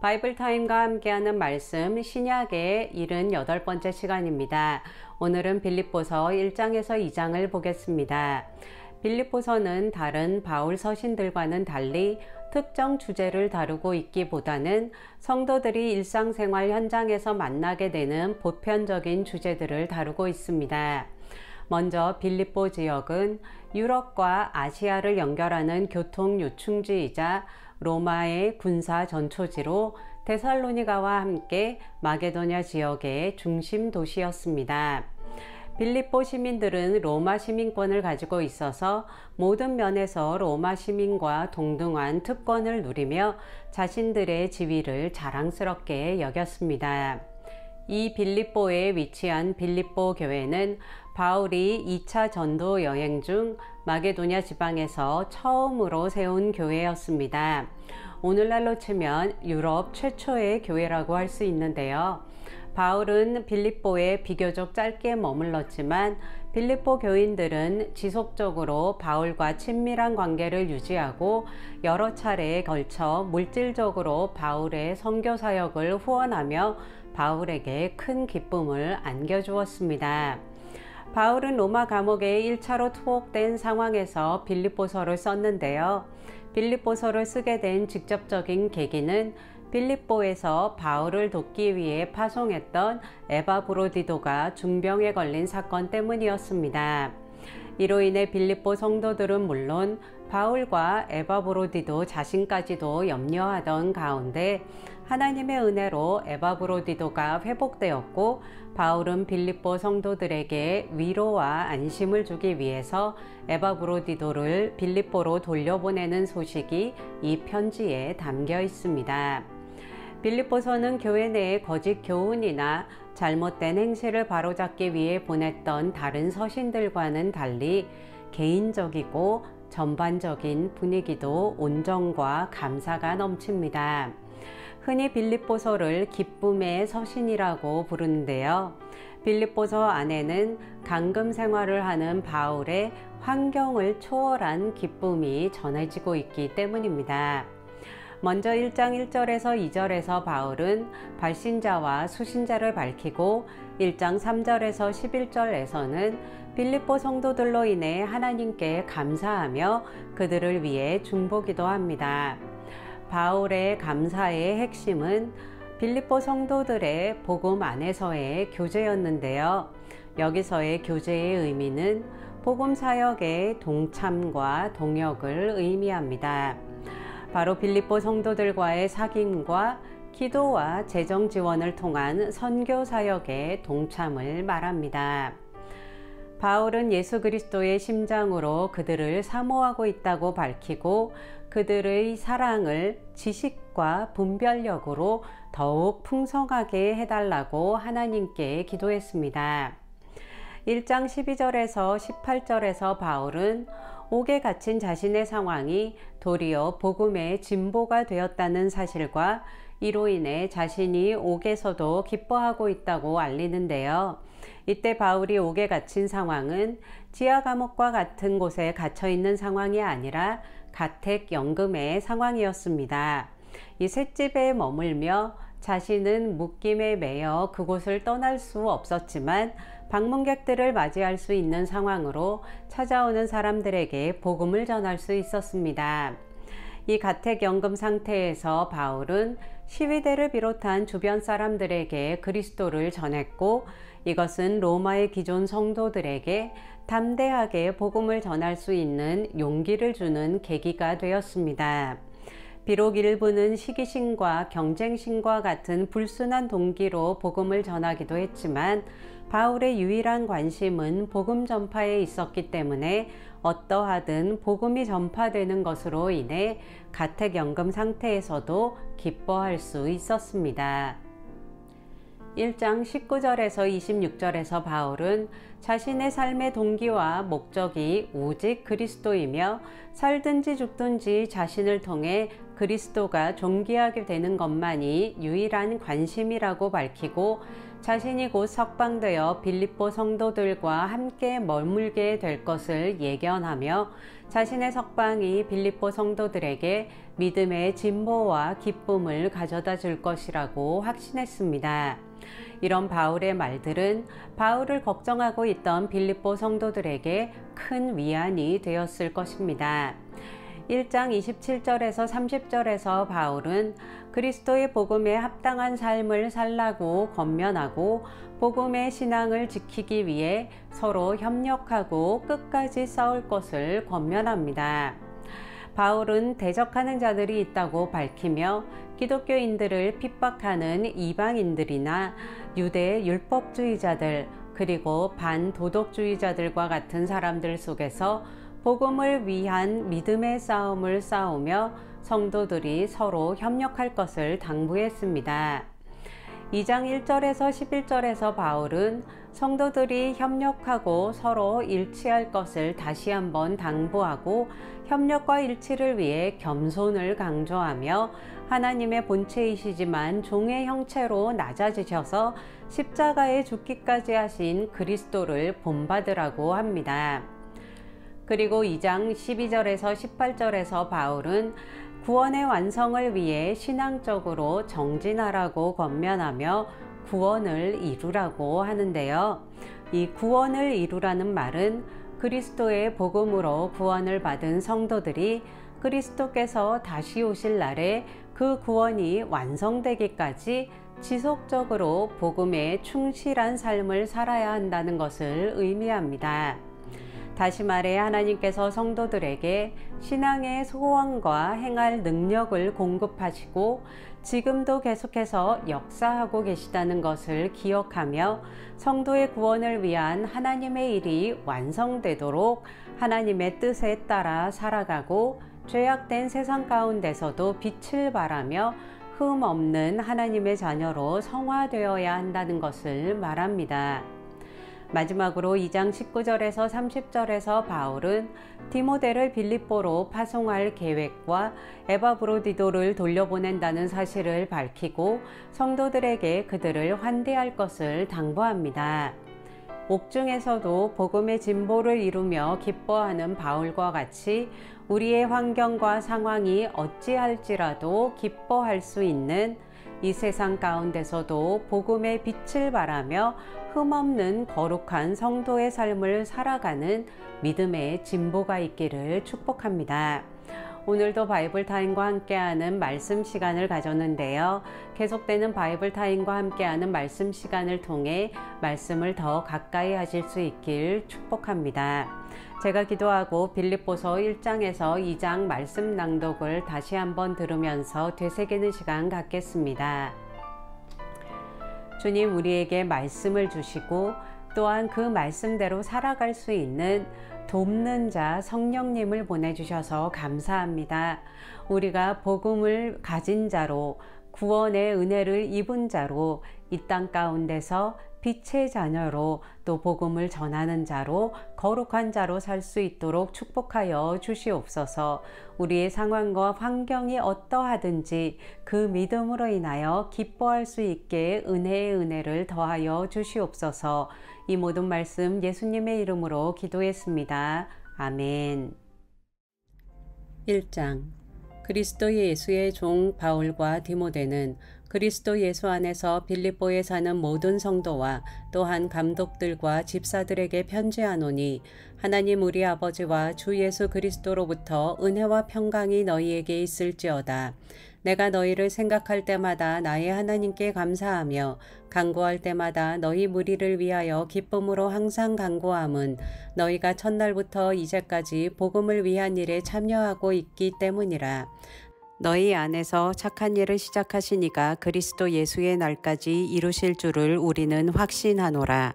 바이블타임과 함께하는 말씀 신약의 78번째 시간입니다. 오늘은 빌립보서 1장에서 2장을 보겠습니다. 빌립보서는 다른 바울 서신들과는 달리 특정 주제를 다루고 있기보다는 성도들이 일상생활 현장에서 만나게 되는 보편적인 주제들을 다루고 있습니다. 먼저 빌립보 지역은 유럽과 아시아를 연결하는 교통 요충지이자 로마의 군사 전초지로 데살로니가와 함께 마게도냐 지역의 중심 도시였습니다. 빌립보 시민들은 로마 시민권을 가지고 있어서 모든 면에서 로마 시민과 동등한 특권을 누리며 자신들의 지위를 자랑스럽게 여겼습니다. 이 빌립보에 위치한 빌립보 교회는 바울이 2차 전도 여행 중 마게도냐 지방에서 처음으로 세운 교회였습니다. 오늘날로 치면 유럽 최초의 교회라고 할 수 있는데요. 바울은 빌립보에 비교적 짧게 머물렀지만 빌립보 교인들은 지속적으로 바울과 친밀한 관계를 유지하고 여러 차례에 걸쳐 물질적으로 바울의 선교 사역을 후원하며 바울에게 큰 기쁨을 안겨주었습니다. 바울은 로마 감옥에 1차로 투옥된 상황에서 빌립보서를 썼는데요. 빌립보서를 쓰게 된 직접적인 계기는 빌립보에서 바울을 돕기 위해 파송했던 에바브로디도가 중병에 걸린 사건 때문이었습니다. 이로 인해 빌립보 성도들은 물론 바울과 에바브로디도 자신까지도 염려하던 가운데 하나님의 은혜로 에바브로디도가 회복되었고 바울은 빌립보 성도들에게 위로와 안심을 주기 위해서 에바브로디도를 빌립보로 돌려보내는 소식이 이 편지에 담겨 있습니다. 빌립보서는 교회 내의 거짓 교훈이나 잘못된 행실을 바로잡기 위해 보냈던 다른 서신들과는 달리 개인적이고 전반적인 분위기도 온정과 감사가 넘칩니다. 흔히 빌립보서를 기쁨의 서신이라고 부르는데요. 빌립보서 안에는 강금 생활을 하는 바울의 환경을 초월한 기쁨이 전해지고 있기 때문입니다. 먼저 1장 1절에서 2절에서 바울은 발신자와 수신자를 밝히고 1장 3절에서 11절에서는 빌립보 성도들로 인해 하나님께 감사하며 그들을 위해 중보기도 합니다. 바울의 감사의 핵심은 빌립보 성도들의 복음 안에서의 교제였는데요. 여기서의 교제의 의미는 복음 사역의 동참과 동역을 의미합니다. 바로 빌립보 성도들과의 사귐과 기도와 재정 지원을 통한 선교 사역의 동참을 말합니다. 바울은 예수 그리스도의 심장으로 그들을 사모하고 있다고 밝히고 그들의 사랑을 지식과 분별력으로 더욱 풍성하게 해달라고 하나님께 기도했습니다. 1장 12절에서 18절에서 바울은 옥에 갇힌 자신의 상황이 도리어 복음의 진보가 되었다는 사실과 이로 인해 자신이 옥에서도 기뻐하고 있다고 알리는데요. 이때 바울이 옥에 갇힌 상황은 지하 감옥과 같은 곳에 갇혀 있는 상황이 아니라 가택연금의 상황이었습니다. 이 셋집에 머물며 자신은 묶임에 매여 그곳을 떠날 수 없었지만 방문객들을 맞이할 수 있는 상황으로 찾아오는 사람들에게 복음을 전할 수 있었습니다. 이 가택연금 상태에서 바울은 시위대를 비롯한 주변 사람들에게 그리스도를 전했고 이것은 로마의 기존 성도들에게 담대하게 복음을 전할 수 있는 용기를 주는 계기가 되었습니다. 비록 일부는 시기심과 경쟁심과 같은 불순한 동기로 복음을 전하기도 했지만 바울의 유일한 관심은 복음 전파에 있었기 때문에 어떠하든 복음이 전파되는 것으로 인해 가택연금 상태에서도 기뻐할 수 있었습니다. 1장 19절에서 26절에서 바울은 자신의 삶의 동기와 목적이 오직 그리스도이며 살든지 죽든지 자신을 통해 그리스도가 존귀하게 되는 것만이 유일한 관심이라고 밝히고 자신이 곧 석방되어 빌립보 성도들과 함께 머물게 될 것을 예견하며 자신의 석방이 빌립보 성도들에게 믿음의 진보와 기쁨을 가져다 줄 것이라고 확신했습니다. 이런 바울의 말들은 바울을 걱정하고 있던 빌립보 성도들에게 큰 위안이 되었을 것입니다. 1장 27절에서 30절에서 바울은 그리스도의 복음에 합당한 삶을 살라고 권면하고 복음의 신앙을 지키기 위해 서로 협력하고 끝까지 싸울 것을 권면합니다. 바울은 대적하는 자들이 있다고 밝히며 기독교인들을 핍박하는 이방인들이나 유대 율법주의자들 그리고 반도덕주의자들과 같은 사람들 속에서 복음을 위한 믿음의 싸움을 싸우며 성도들이 서로 협력할 것을 당부했습니다. 2장 1절에서 11절에서 바울은 성도들이 협력하고 서로 일치할 것을 다시 한번 당부하고 협력과 일치를 위해 겸손을 강조하며 하나님의 본체이시지만 종의 형체로 낮아지셔서 십자가에 죽기까지 하신 그리스도를 본받으라고 합니다. 그리고 2장 12절에서 18절에서 바울은 구원의 완성을 위해 신앙적으로 정진하라고 권면하며 구원을 이루라고 하는데요. 이 구원을 이루라는 말은 그리스도의 복음으로 구원을 받은 성도들이 그리스도께서 다시 오실 날에 그 구원이 완성되기까지 지속적으로 복음에 충실한 삶을 살아야 한다는 것을 의미합니다. 다시 말해 하나님께서 성도들에게 신앙의 소원과 행할 능력을 공급하시고 지금도 계속해서 역사하고 계시다는 것을 기억하며 성도의 구원을 위한 하나님의 일이 완성되도록 하나님의 뜻에 따라 살아가고 죄악된 세상 가운데서도 빛을 발하며 흠 없는 하나님의 자녀로 성화되어야 한다는 것을 말합니다. 마지막으로 2장 19절에서 30절에서 바울은 디모데를 빌립보로 파송할 계획과 에바브로디도를 돌려보낸다는 사실을 밝히고 성도들에게 그들을 환대할 것을 당부합니다. 옥중에서도 복음의 진보를 이루며 기뻐하는 바울과 같이 우리의 환경과 상황이 어찌할지라도 기뻐할 수 있는 이 세상 가운데서도 복음의 빛을 발하며 흠없는 거룩한 성도의 삶을 살아가는 믿음의 진보가 있기를 축복합니다. 오늘도 바이블 타임과 함께하는 말씀 시간을 가졌는데요. 계속되는 바이블 타임과 함께하는 말씀 시간을 통해 말씀을 더 가까이 하실 수 있길 축복합니다. 제가 기도하고 빌립보서 1장에서 2장 말씀 낭독을 다시 한번 들으면서 되새기는 시간 갖겠습니다. 주님, 우리에게 말씀을 주시고 또한 그 말씀대로 살아갈 수 있는 돕는 자 성령님을 보내주셔서 감사합니다. 우리가 복음을 가진 자로 구원의 은혜를 입은 자로 이 땅 가운데서 빛의 자녀로 또 복음을 전하는 자로 거룩한 자로 살 수 있도록 축복하여 주시옵소서. 우리의 상황과 환경이 어떠하든지 그 믿음으로 인하여 기뻐할 수 있게 은혜의 은혜를 더하여 주시옵소서. 이 모든 말씀 예수님의 이름으로 기도했습니다. 아멘. 1장 그리스도 예수의 종 바울과 디모데는 그리스도 예수 안에서 빌립보에 사는 모든 성도와 또한 감독들과 집사들에게 편지하노니 하나님 우리 아버지와 주 예수 그리스도로부터 은혜와 평강이 너희에게 있을지어다. 내가 너희를 생각할 때마다 나의 하나님께 감사하며 간구할 때마다 너희 무리를 위하여 기쁨으로 항상 간구함은 너희가 첫날부터 이제까지 복음을 위한 일에 참여하고 있기 때문이라. 너희 안에서 착한 일을 시작하신 이가 그리스도 예수의 날까지 이루실 줄을 우리는 확신하노라.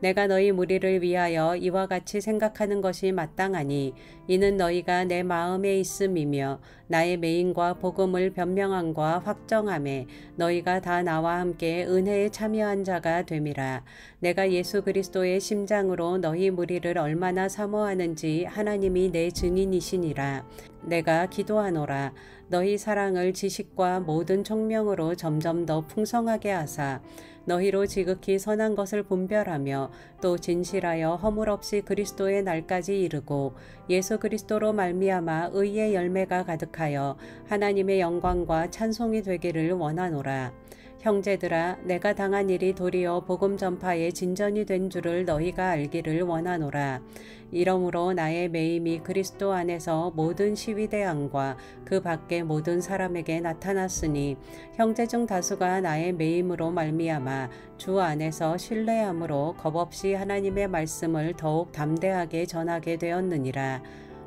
내가 너희 무리를 위하여 이와 같이 생각하는 것이 마땅하니 이는 너희가 내 마음에 있음이며 나의 메인과 복음을 변명함과 확정함에 너희가 다 나와 함께 은혜에 참여한 자가 됨이라. 내가 예수 그리스도의 심장으로 너희 무리를 얼마나 사모하는지 하나님이 내 증인이시니라. 내가 기도하노라. 너희 사랑을 지식과 모든 총명으로 점점 더 풍성하게 하사 너희로 지극히 선한 것을 분별하며 또 진실하여 허물 없이 그리스도의 날까지 이르고 예수 그리스도로 말미암아 의의 열매가 가득하여 하나님의 영광과 찬송이 되기를 원하노라. 형제들아, 내가 당한 일이 도리어 복음 전파의 진전이 된 줄을 너희가 알기를 원하노라. 이러므로 나의 매임이 그리스도 안에서 모든 시위대항과 그 밖의 모든 사람에게 나타났으니 형제 중 다수가 나의 매임으로 말미암아 주 안에서 신뢰함으로 겁없이 하나님의 말씀을 더욱 담대하게 전하게 되었느니라.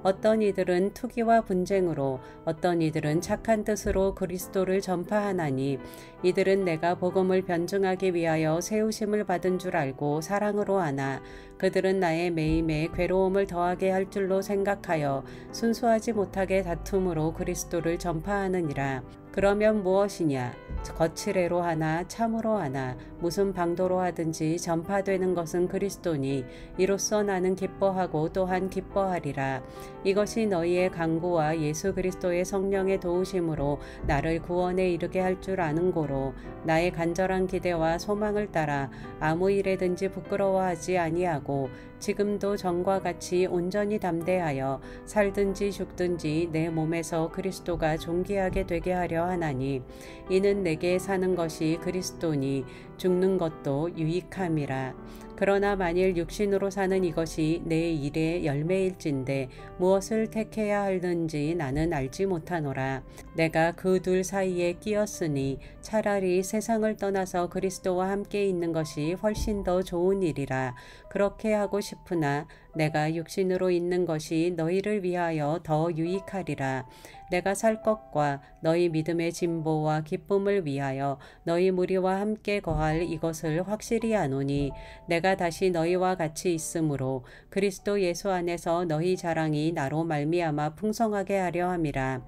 어떤 이들은 투기와 분쟁으로 어떤 이들은 착한 뜻으로 그리스도를 전파하나니 이들은 내가 복음을 변증하기 위하여 세우심을 받은 줄 알고 사랑으로 하나 그들은 나의 매임에 괴로움을 더하게 할 줄로 생각하여 순수하지 못하게 다툼으로 그리스도를 전파하느니라. 그러면 무엇이냐? 거칠애로 하나 참으로 하나 무슨 방도로 하든지 전파되는 것은 그리스도니 이로써 나는 기뻐하고 또한 기뻐하리라. 이것이 너희의 간구와 예수 그리스도의 성령의 도우심으로 나를 구원에 이르게 할 줄 아는 고로 나의 간절한 기대와 소망을 따라 아무 일에든지 부끄러워하지 아니하고 지금도 전과 같이 온전히 담대하여 살든지 죽든지 내 몸에서 그리스도가 존귀하게 되게 하려 하나니 이는 내게 사는 것이 그리스도니 죽는 것도 유익함이라. 그러나 만일 육신으로 사는 이것이 내 일의 열매일진데 무엇을 택해야 하는지 나는 알지 못하노라. 내가 그 둘 사이에 끼었으니 차라리 세상을 떠나서 그리스도와 함께 있는 것이 훨씬 더 좋은 일이라. 그렇게 하고 싶으나 내가 육신으로 있는 것이 너희를 위하여 더 유익하리라. 내가 살 것과 너희 믿음의 진보와 기쁨을 위하여 너희 무리와 함께 거할 이것을 확실히 아노니 내가 다시 너희와 같이 있으므로 그리스도 예수 안에서 너희 자랑이 나로 말미암아 풍성하게 하려 함이라.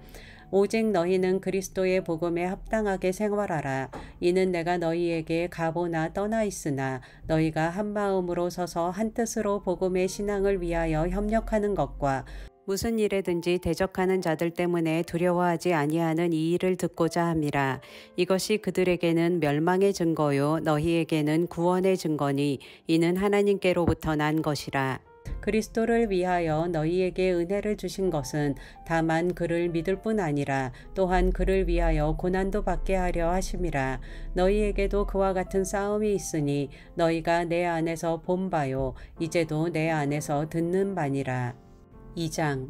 오직 너희는 그리스도의 복음에 합당하게 생활하라. 이는 내가 너희에게 가보나 떠나 있으나 너희가 한 마음으로 서서 한 뜻으로 복음의 신앙을 위하여 협력하는 것과 무슨 일에든지 대적하는 자들 때문에 두려워하지 아니하는 이 일을 듣고자 함이라. 이것이 그들에게는 멸망의 증거요 너희에게는 구원의 증거니 이는 하나님께로부터 난 것이라. 그리스도를 위하여 너희에게 은혜를 주신 것은 다만 그를 믿을 뿐 아니라 또한 그를 위하여 고난도 받게 하려 하심이라. 너희에게도 그와 같은 싸움이 있으니 너희가 내 안에서 본 바요 이제도 내 안에서 듣는 바니라. 2장.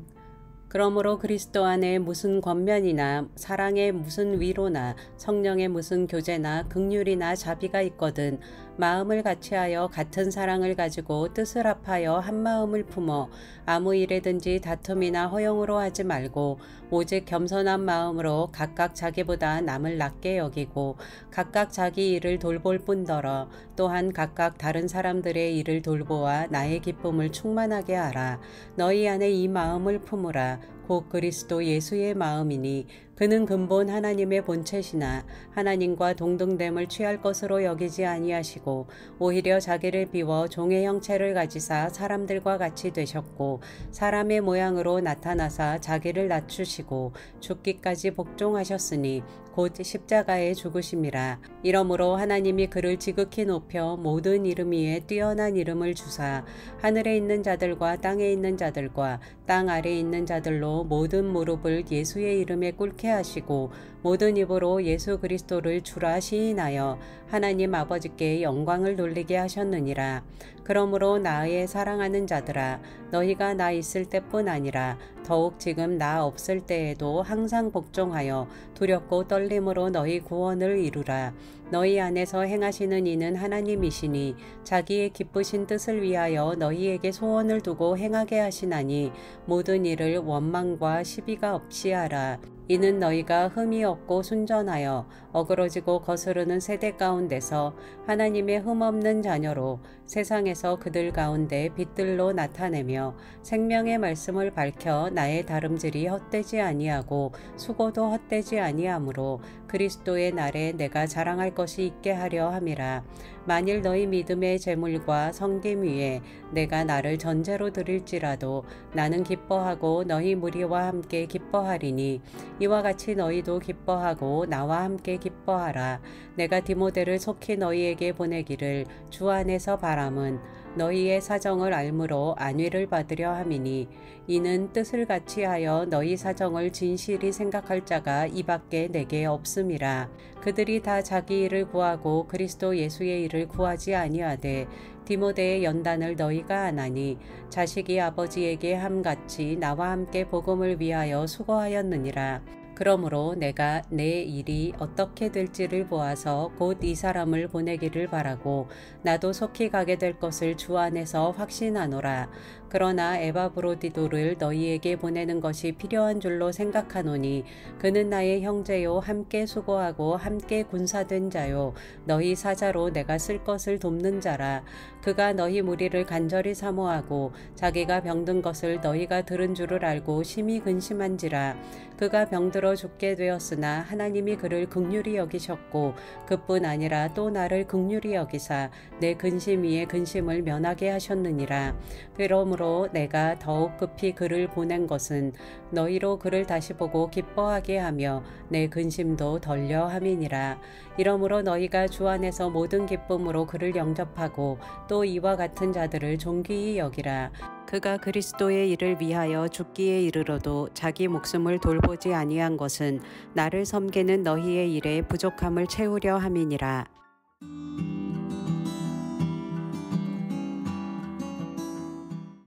그러므로 그리스도 안에 무슨 권면이나 사랑의 무슨 위로나 성령의 무슨 교제나 긍휼이나 자비가 있거든 마음을 같이하여 같은 사랑을 가지고 뜻을 합하여 한 마음을 품어 아무 일에든지 다툼이나 허용으로 하지 말고 오직 겸손한 마음으로 각각 자기보다 남을 낮게 여기고 각각 자기 일을 돌볼 뿐더러 또한 각각 다른 사람들의 일을 돌보아 나의 기쁨을 충만하게 하라. 너희 안에 이 마음을 품으라. 곧 그리스도 예수의 마음이니 그는 근본 하나님의 본체시나 하나님과 동등됨을 취할 것으로 여기지 아니하시고 오히려 자기를 비워 종의 형체를 가지사 사람들과 같이 되셨고 사람의 모양으로 나타나사 자기를 낮추시고 죽기까지 복종하셨으니 곧 십자가에 죽으심이라. 이러므로 하나님이 그를 지극히 높여 모든 이름 위에 뛰어난 이름을 주사 하늘에 있는 자들과 땅에 있는 자들과 땅 아래에 있는 자들로 모든 무릎을 예수의 이름에 꿇게 하시고 모든 입으로 예수 그리스도를 주라 시인하여 하나님 아버지께 영광을 돌리게 하셨느니라. 그러므로 나의 사랑하는 자들아 너희가 나 있을 때뿐 아니라 더욱 지금 나 없을 때에도 항상 복종하여 두렵고 떨림으로 너희 구원을 이루라. 너희 안에서 행하시는 이는 하나님이시니 자기의 기쁘신 뜻을 위하여 너희에게 소원을 두고 행하게 하시나니 모든 일을 원망과 시비가 없이 하라. 이는 너희가 흠이 없고 순전하여 어그러지고 거스르는 세대 가운데서 하나님의 흠없는 자녀로 세상에서 그들 가운데 빛들로 나타내며 생명의 말씀을 밝혀 나의 다름질이 헛되지 아니하고 수고도 헛되지 아니하므로 그리스도의 날에 내가 자랑할 것이 있게 하려 함이라. 만일 너희 믿음의 제물과 성김 위에 내가 나를 전제로 드릴지라도 나는 기뻐하고 너희 무리와 함께 기뻐하리니 이와 같이 너희도 기뻐하고 나와 함께 기뻐하라. 내가 디모데를 속히 너희에게 보내기를 주 안에서 바람은 너희의 사정을 알므로 안위를 받으려 함이니 이는 뜻을 같이 하여 너희 사정을 진실히 생각할 자가 이밖에 내게 없음이라. 그들이 다 자기 일을 구하고 그리스도 예수의 일을 구하지 아니하되 디모데의 연단을 너희가 안하니 자식이 아버지에게 함같이 나와 함께 복음을 위하여 수고하였느니라. 그러므로 내가 내 일이 어떻게 될지를 보아서 곧 이 사람을 보내기를 바라고 나도 속히 가게 될 것을 주 안에서 확신하노라. 그러나 에바브로디도를 너희에게 보내는 것이 필요한 줄로 생각하노니 그는 나의 형제요 함께 수고하고 함께 군사된 자요 너희 사자로 내가 쓸 것을 돕는 자라. 그가 너희 무리를 간절히 사모하고 자기가 병든 것을 너희가 들은 줄을 알고 심히 근심한지라. 그가 병들어 죽게 되었으나 하나님이 그를 긍휼히 여기셨고 그뿐 아니라 또 나를 긍휼히 여기사 내 근심 위에 근심을 면하게 하셨느니라. 그러므로 내가 더욱 급히 그를 보낸 것은 너희로 그를 다시 보고 기뻐하게 하며 내 근심도 덜려 함이니라. 이러므로 너희가 주 안에서 모든 기쁨으로 그를 영접하고 또 이와 같은 자들을 존귀히 여기라. 그가 그리스도의 일을 위하여 죽기에 이르러도 자기 목숨을 돌보지 아니한 것은 나를 섬기는 너희의 일에 부족함을 채우려 함이니라.